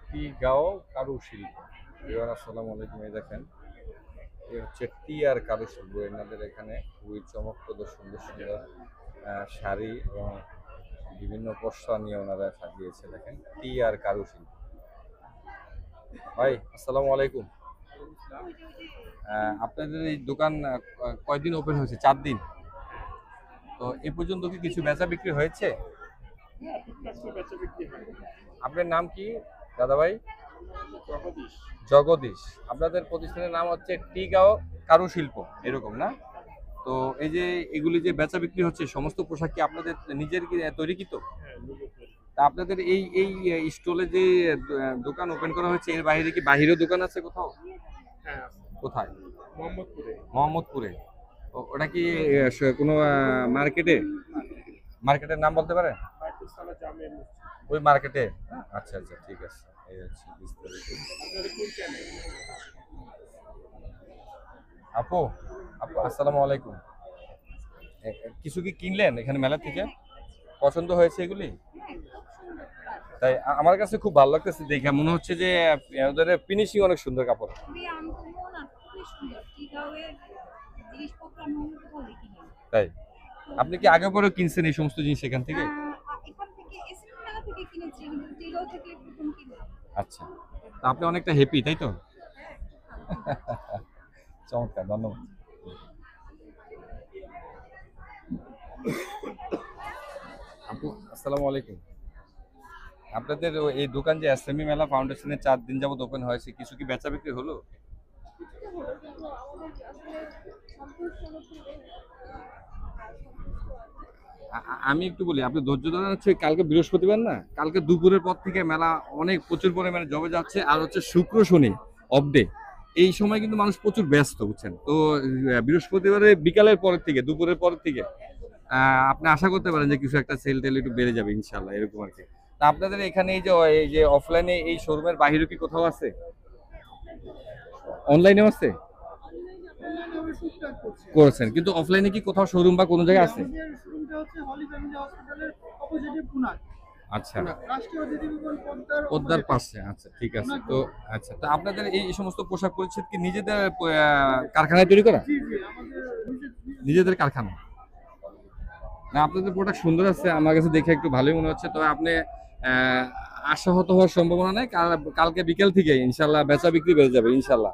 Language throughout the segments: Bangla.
টিগাঁও কারুশিল্প। এবার আসসালামু আলাইকুম। এই দেখেন, এ হচ্ছে টি আর কারুশিল্প। এনাদের এখানে খুবই চমকপ্রদ সুন্দর সুন্দর শাড়ি এবং বিভিন্ন পশরা নিয়ে ওনারা সাজিয়েছে। দেখেন, টি আর কারুশিল্প। ভাই আসসালামু আলাইকুম। আপনাদের এই দোকান কয়দিন ওপেন হয়েছে? 4 দিন। তো এ পর্যন্ত কি কিছু বেচা বিক্রি হয়েছে? আপনার নাম কি দাদা ভাই? জগদীশ। আপনাদের প্রতিষ্ঠানের নাম হচ্ছে টিগাঁও কারুশিল্প, এরকম না? তো এই যে এগুলি যে বেচা বিক্রি হচ্ছে, সমস্ত পোশাক কি আপনাদের নিজের তৈরিকৃত? তা আপনাদের এই এই স্টলে যে দোকান ওপেন করা হয়েছে, এর বাইরে কি বাহিরেও দোকান আছে কোথাও? কোথায়? মোহাম্মদপুরে। ওটা কি কোনো মার্কেটে? মার্কেটের নাম বলতে পারেন? ওই মার্কেটে? আচ্ছা আচ্ছা, ঠিক আছে। এই হচ্ছে বিস্তারিত। আপু, আপু আসসালামু আলাইকুম। কিছু কি কিনলেন এখানে মেলা থেকে? পছন্দ হয়েছে এগুলি? তাই আমার কাছে খুব ভালো লাগতেছে দেখে, মনে হচ্ছে যে ওদের ফিনিশিং অনেক সুন্দর কাপড়। তাই আপনি কি আগে পরেও কিনছেন এই সমস্ত জিনিস এখান থেকে? আচ্ছা, তা আপনি অনেকটা হ্যাপি তাই তো? চমৎকার, ধন্যবাদ। আপু আসসালামু আলাইকুম। আপনাদের এই দোকান যে এসএমই মেলা ফাউন্ডেশনের 4 দিন যাবত ওপেন হয়েছে, কিছু কি বেচা বিক্রি হলো? আমি একটু বলি, আপনি ধৈর্য ধরে, হচ্ছে কালকে বৃহস্পতিবার না, কালকে দুপুরের পর থেকে মেলা অনেক প্রচুর পরিমাণে জমে যাচ্ছে। আর হচ্ছে শুক্র শনি অফ ডে, এই সময় কিন্তু মানুষ প্রচুর ব্যস্ত, বুঝছেন তো। বৃহস্পতিবারে বিকালের পরের থেকে, দুপুরের পরের থেকে আপনি আশা করতে পারেন যে কিছু একটা সেল টেল একটু বেড়ে যাবে ইনশাল্লাহ, এরকম আর কি। তা আপনাদের এখানে এই যে অফলাইনে এই শোরুমের বাইরে কি কোথাও আছে? অনলাইনেও আছে? করেছেন, কিন্তু অফলাইনে কি কোথাও শোরুম বা কোনো জায়গায় আছে? আচ্ছা, পদ্মার পাশে। আচ্ছা, ঠিক আছে। তো আচ্ছা, তো আপনাদের এই সমস্ত পোশাক পরিচ্ছদ কি নিজেদের কারখানায় তৈরি করা? নিজেদের কারখানা? না, আপনাদের প্রোডাক্ট সুন্দর আছে, আমার কাছে দেখে একটু ভালোই মনে হচ্ছে। তবে আপনি আশাহত হওয়ার সম্ভাবনা নেই, কালকে বিকেল থেকে ইনশাল্লাহ বেচা বিক্রি বেড়ে যাবে ইনশাল্লাহ।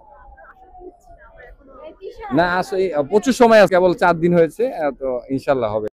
না আসলে প্রচুর সময় আছে, কেবল 4 দিন হয়েছে, তো ইনশাল্লাহ হবে।